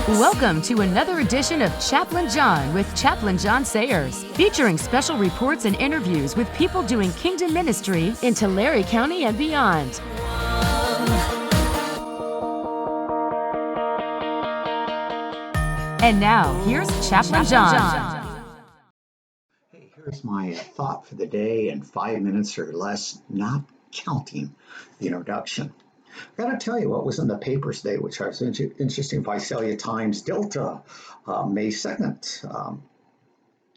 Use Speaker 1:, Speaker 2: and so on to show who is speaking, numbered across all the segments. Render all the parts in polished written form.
Speaker 1: Welcome to another edition of Chaplain John with Chaplain John Sayers, featuring special reports and interviews with people doing kingdom ministry in Tulare County and beyond. And now, here's Chaplain John.
Speaker 2: Hey, here's my thought for the day in 5 minutes or less, not counting the introduction. I got to tell you what was in the papers today, which was interesting. Visalia Times Delta, May 2nd.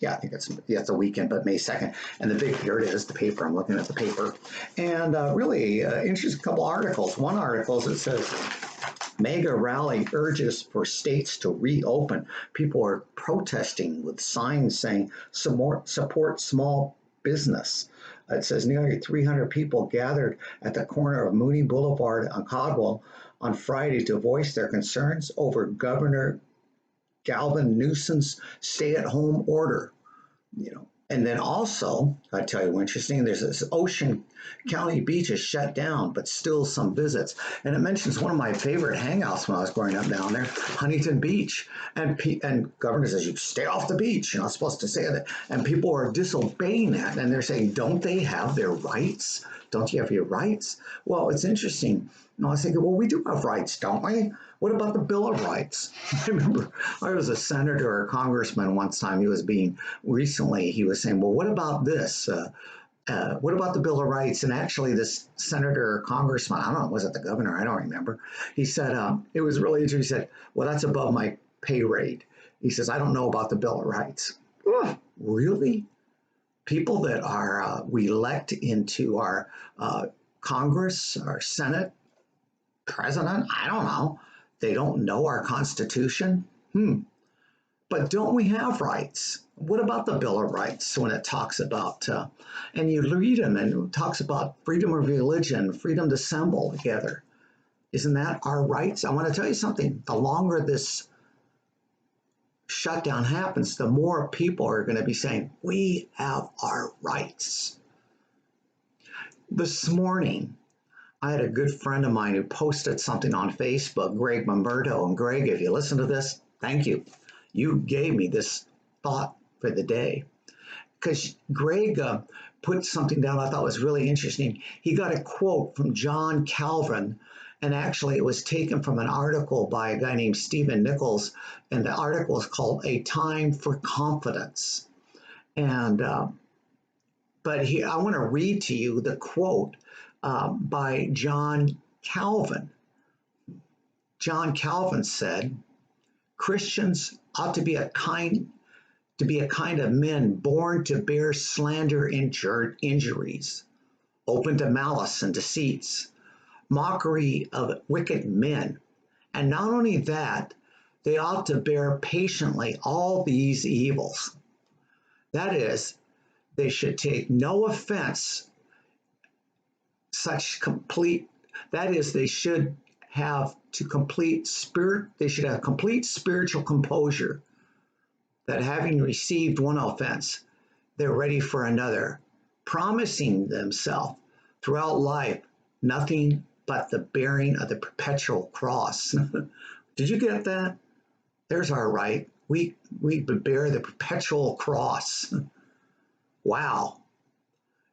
Speaker 2: I think it's a weekend, but May 2nd. And here it is, the paper. I'm looking at the paper. And really interesting couple articles. One article that says, Mega rally urges for states to reopen. People are protesting with signs saying support small business. It says nearly 300 people gathered at the corner of Mooney Boulevard on Caldwell on Friday to voice their concerns over Governor Gavin Newsom's stay-at-home order. And then also, I tell you, interesting, there's this Ocean County beach is shut down, but still some visits. And it mentions one of my favorite hangouts when I was growing up down there, Huntington Beach. And governor says, you stay off the beach. You're not supposed to say that. And people are disobeying that. And they're saying, don't they have their rights? Don't you have your rights? Well, it's interesting. I was thinking, well, we do have rights, don't we? What about the Bill of Rights? I remember I was a senator or a congressman once time. He was saying, well, what about this? What about the Bill of Rights? And actually this senator or congressman, I don't know, was it the governor? I don't remember. He said, it was really interesting. He said, well, that's above my pay rate. He says, I don't know about the Bill of Rights. Ugh, really? People that are, we elect into our Congress, our Senate, president, I don't know. They don't know our Constitution? But don't we have rights? What about the Bill of Rights when it talks about, and you read them and it talks about freedom of religion, freedom to assemble together. Isn't that our rights? I want to tell you something. The longer this shutdown happens, the more people are going to be saying, we have our rights. This morning, I had a good friend of mine who posted something on Facebook, Greg Momberto. And Greg, if you listen to this, thank you. You gave me this thought for the day. Because Greg put something down I thought was really interesting. He got a quote from John Calvin, and actually it was taken from an article by a guy named Stephen Nichols, and the article is called A Time for Confidence. And I want to read to you the quote by John Calvin. John Calvin said, Christians ought to be a kind of men born to bear slander injuries, open to malice and deceits, mockery of wicked men. And not only that, they ought to bear patiently all these evils. That is, they should take no offense they should have complete spiritual composure, that having received one offense, they're ready for another, promising themselves throughout life nothing but the bearing of the perpetual cross. Did you get that? There's our right. We bear the perpetual cross. Wow.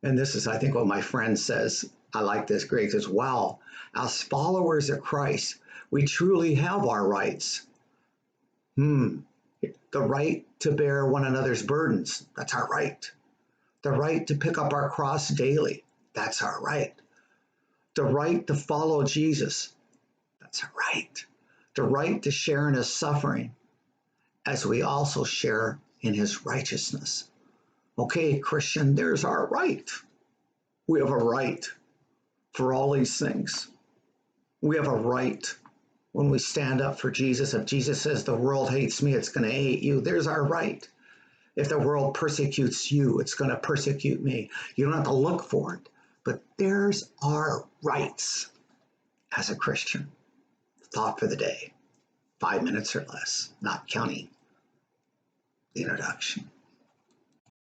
Speaker 2: And this is, I think, what my friend says. I like this. Greg says, wow, as followers of Christ, we truly have our rights. The right to bear one another's burdens. That's our right. The right to pick up our cross daily. That's our right. The right to follow Jesus. That's our right. The right to share in his suffering as we also share in his righteousness. Okay, Christian, there's our right. We have a right for all these things. We have a right when we stand up for Jesus. If Jesus says the world hates me, it's going to hate you, there's our right. If the world persecutes you, it's going to persecute me. You don't have to look for it, but there's our rights as a Christian. Thought for the day, 5 minutes or less, not counting the introduction.